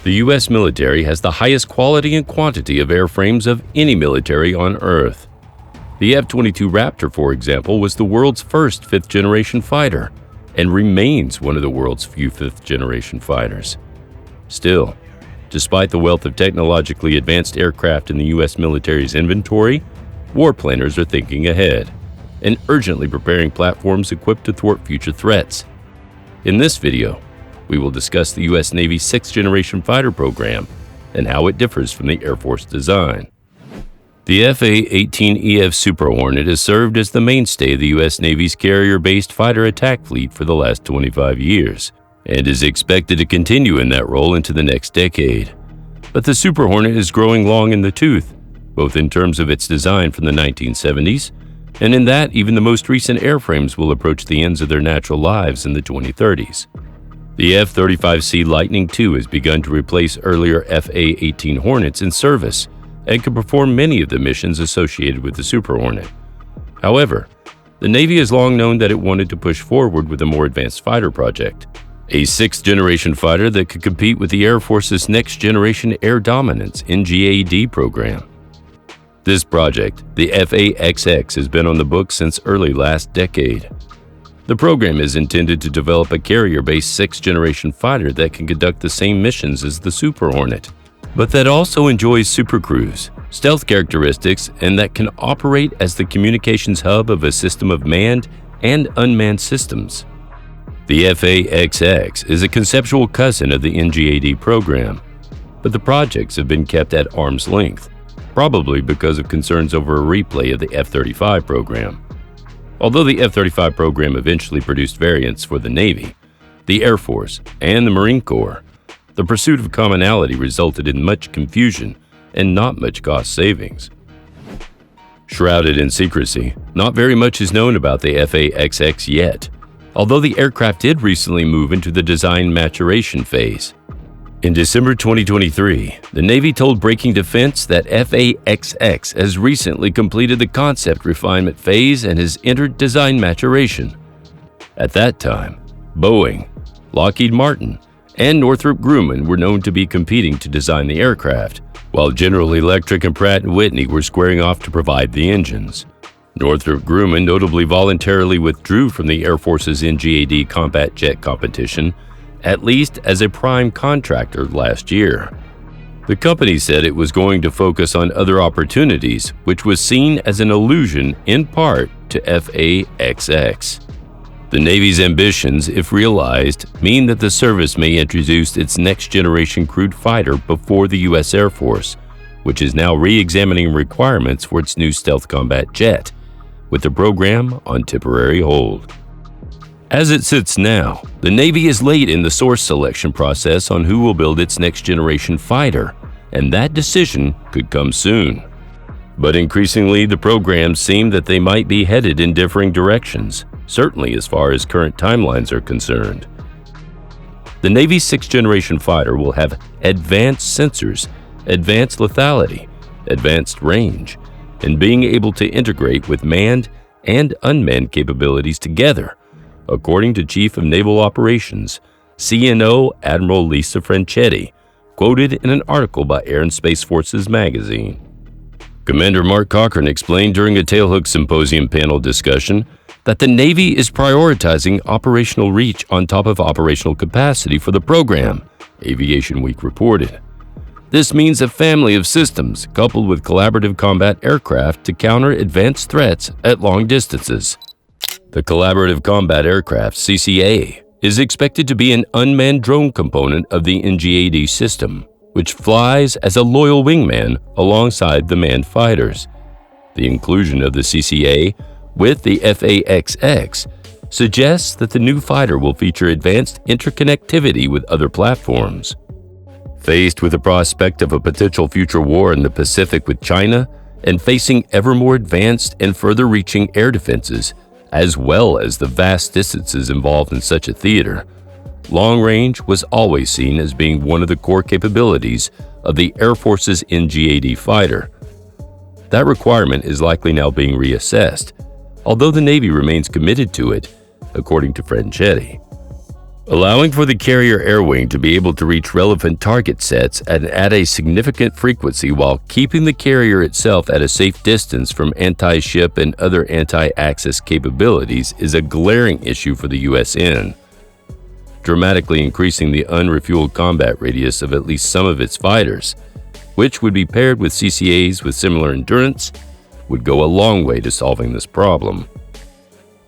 The U.S. military has the highest quality and quantity of airframes of any military on Earth. The F-22 Raptor, for example, was the world's first fifth-generation fighter and remains one of the world's few fifth-generation fighters. Still, despite the wealth of technologically advanced aircraft in the U.S. military's inventory, war planners are thinking ahead and urgently preparing platforms equipped to thwart future threats. In this video, we will discuss the U.S. Navy's 6th-generation fighter program and how it differs from the Air Force design. The F/A-18EF Super Hornet has served as the mainstay of the U.S. Navy's carrier-based fighter attack fleet for the last 25 years and is expected to continue in that role into the next decade. But the Super Hornet is growing long in the tooth, both in terms of its design from the 1970s and in that even the most recent airframes will approach the ends of their natural lives in the 2030s. The F-35C Lightning II has begun to replace earlier F/A-18 Hornets in service and can perform many of the missions associated with the Super Hornet. However, the Navy has long known that it wanted to push forward with a more advanced fighter project, a 6th-generation fighter that could compete with the Air Force's Next Generation Air Dominance (NGAD) program. This project, the F/A-XX, has been on the books since early last decade. The program is intended to develop a carrier-based 6th-generation fighter that can conduct the same missions as the Super Hornet, but that also enjoys supercruise, stealth characteristics, and that can operate as the communications hub of a system of manned and unmanned systems. The F/A-XX is a conceptual cousin of the NGAD program, but the projects have been kept at arm's length, probably because of concerns over a replay of the F-35 program. Although the F-35 program eventually produced variants for the Navy, the Air Force, and the Marine Corps, the pursuit of commonality resulted in much confusion and not much cost savings. Shrouded in secrecy, not very much is known about the F/A-XX yet, although the aircraft did recently move into the design maturation phase. In December 2023, the Navy told Breaking Defense that F/A-XX has recently completed the concept refinement phase and has entered design maturation. At that time, Boeing, Lockheed Martin, and Northrop Grumman were known to be competing to design the aircraft, while General Electric and Pratt & Whitney were squaring off to provide the engines. Northrop Grumman notably voluntarily withdrew from the Air Force's NGAD combat jet competition, at least as a prime contractor last year. The company said it was going to focus on other opportunities, which was seen as an allusion in part to F/A-XX. The Navy's ambitions, if realized, mean that the service may introduce its next-generation crewed fighter before the U.S. Air Force, which is now re-examining requirements for its new stealth combat jet, with the program on temporary hold. As it sits now, the Navy is late in the source selection process on who will build its next-generation fighter, and that decision could come soon. But increasingly, the programs seem that they might be headed in differing directions, certainly as far as current timelines are concerned. The Navy's 6th-generation fighter will have advanced sensors, advanced lethality, advanced range, and being able to integrate with manned and unmanned capabilities together, according to Chief of Naval Operations, CNO Admiral Lisa Franchetti, quoted in an article by Air and Space Forces magazine. Commander Mark Cochran explained during a Tailhook Symposium panel discussion that the Navy is prioritizing operational reach on top of operational capacity for the program, Aviation Week reported. This means a family of systems coupled with collaborative combat aircraft to counter advanced threats at long distances. The Collaborative Combat Aircraft, CCA, is expected to be an unmanned drone component of the NGAD system, which flies as a loyal wingman alongside the manned fighters. The inclusion of the CCA with the F/A-XX suggests that the new fighter will feature advanced interconnectivity with other platforms. Faced with the prospect of a potential future war in the Pacific with China and facing ever more advanced and further-reaching air defenses, as well as the vast distances involved in such a theater, long range was always seen as being one of the core capabilities of the Air Force's NGAD fighter. That requirement is likely now being reassessed, although the Navy remains committed to it, according to Franchetti. allowing for the carrier air wing to be able to reach relevant target sets and at a significant frequency while keeping the carrier itself at a safe distance from anti-ship and other anti-access capabilities is a glaring issue for the USN. Dramatically increasing the unrefueled combat radius of at least some of its fighters, which would be paired with CCAs with similar endurance, would go a long way to solving this problem.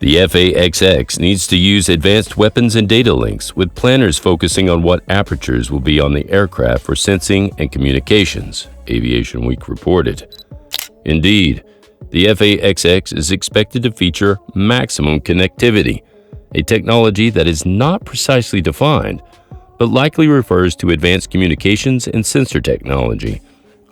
The F/A-XX needs to use advanced weapons and data links, with planners focusing on what apertures will be on the aircraft for sensing and communications, Aviation Week reported. Indeed, the F/A-XX is expected to feature maximum connectivity, a technology that is not precisely defined, but likely refers to advanced communications and sensor technology,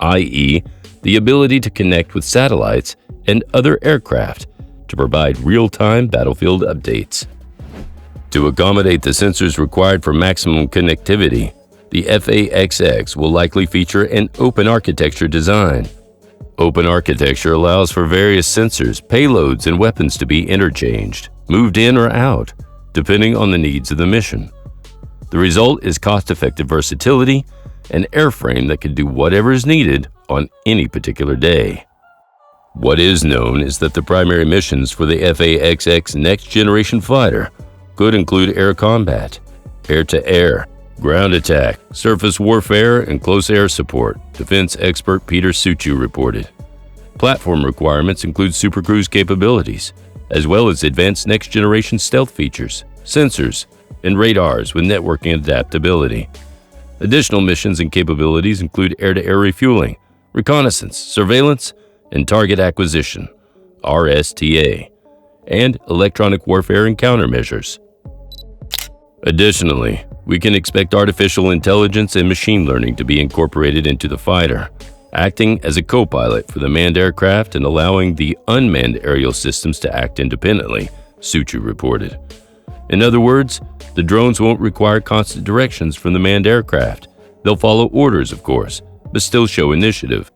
i.e., the ability to connect with satellites and other aircraft to provide real-time battlefield updates. To accommodate the sensors required for maximum connectivity, the F/A-XX will likely feature an open architecture design. Open architecture allows for various sensors, payloads, and weapons to be interchanged, moved in or out, depending on the needs of the mission. The result is cost-effective versatility, an airframe that can do whatever is needed on any particular day. What is known is that the primary missions for the F/A-XX next-generation fighter could include air combat, air-to-air, ground attack, surface warfare, and close air support, defense expert Peter Suchu reported. Platform requirements include supercruise capabilities, as well as advanced next-generation stealth features, sensors, and radars with networking adaptability. Additional missions and capabilities include air-to-air refueling, reconnaissance, surveillance, and target acquisition, RSTA, and electronic warfare and countermeasures. Additionally, we can expect artificial intelligence and machine learning to be incorporated into the fighter, acting as a co-pilot for the manned aircraft and allowing the unmanned aerial systems to act independently, Suchu reported. In other words, the drones won't require constant directions from the manned aircraft. They'll follow orders, of course, but still show initiative.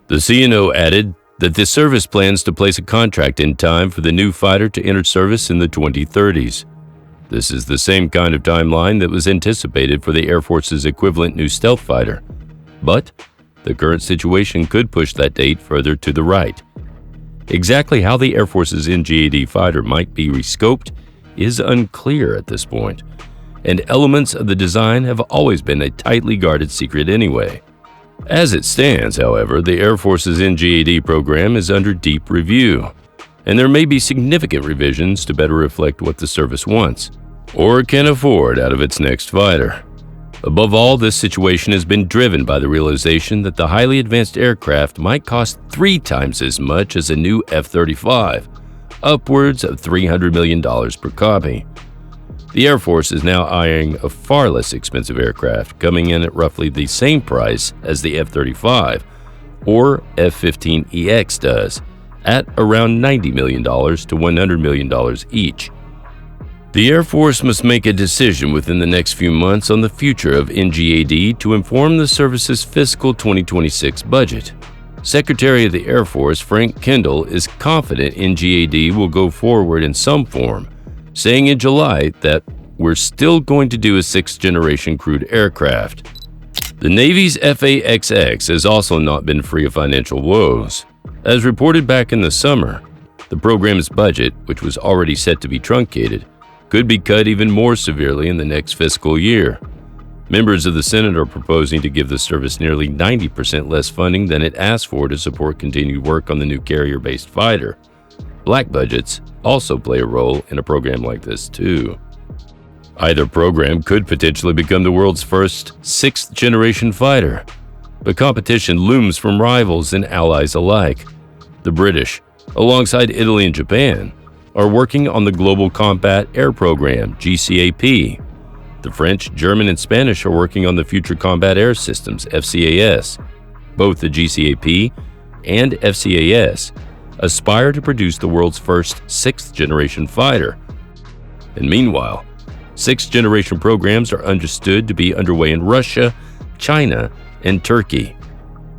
The CNO added that the service plans to place a contract in time for the new fighter to enter service in the 2030s. This is the same kind of timeline that was anticipated for the Air Force's equivalent new stealth fighter, but the current situation could push that date further to the right. Exactly how the Air Force's NGAD fighter might be rescoped is unclear at this point, and elements of the design have always been a tightly guarded secret anyway. As it stands, however, the Air Force's NGAD program is under deep review, and there may be significant revisions to better reflect what the service wants or can afford out of its next fighter. Above all, this situation has been driven by the realization that the highly advanced aircraft might cost 3 times as much as a new F-35, upwards of $300 million per copy. The Air Force is now eyeing a far less expensive aircraft, coming in at roughly the same price as the F-35 or F-15EX does, at around $90 million to $100 million each. The Air Force must make a decision within the next few months on the future of NGAD to inform the service's fiscal 2026 budget. Secretary of the Air Force Frank Kendall is confident NGAD will go forward in some form, saying in July that we're still going to do a 6th-generation crewed aircraft. The Navy's F/A-XX has also not been free of financial woes. As reported back in the summer, the program's budget, which was already set to be truncated, could be cut even more severely in the next fiscal year. Members of the Senate are proposing to give the service nearly 90% less funding than it asked for to support continued work on the new carrier-based fighter. Black budgets also play a role in a program like this, too. Either program could potentially become the world's first 6th-generation fighter, but competition looms from rivals and allies alike. The British, alongside Italy and Japan, are working on the Global Combat Air Program, GCAP. The French, German, and Spanish are working on the Future Combat Air Systems, FCAS. Both the GCAP and FCAS aspire to produce the world's first 6th-generation fighter. And meanwhile, 6th-generation programs are understood to be underway in Russia, China, and Turkey.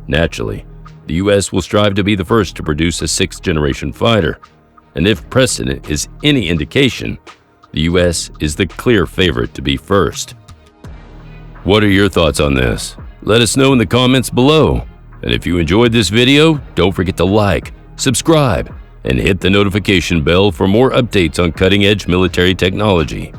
Naturally, the U.S. will strive to be the first to produce a 6th-generation fighter, and if precedent is any indication, the US is the clear favorite to be first. What are your thoughts on this? Let us know in the comments below. And if you enjoyed this video, don't forget to like, subscribe, and hit the notification bell for more updates on cutting-edge military technology.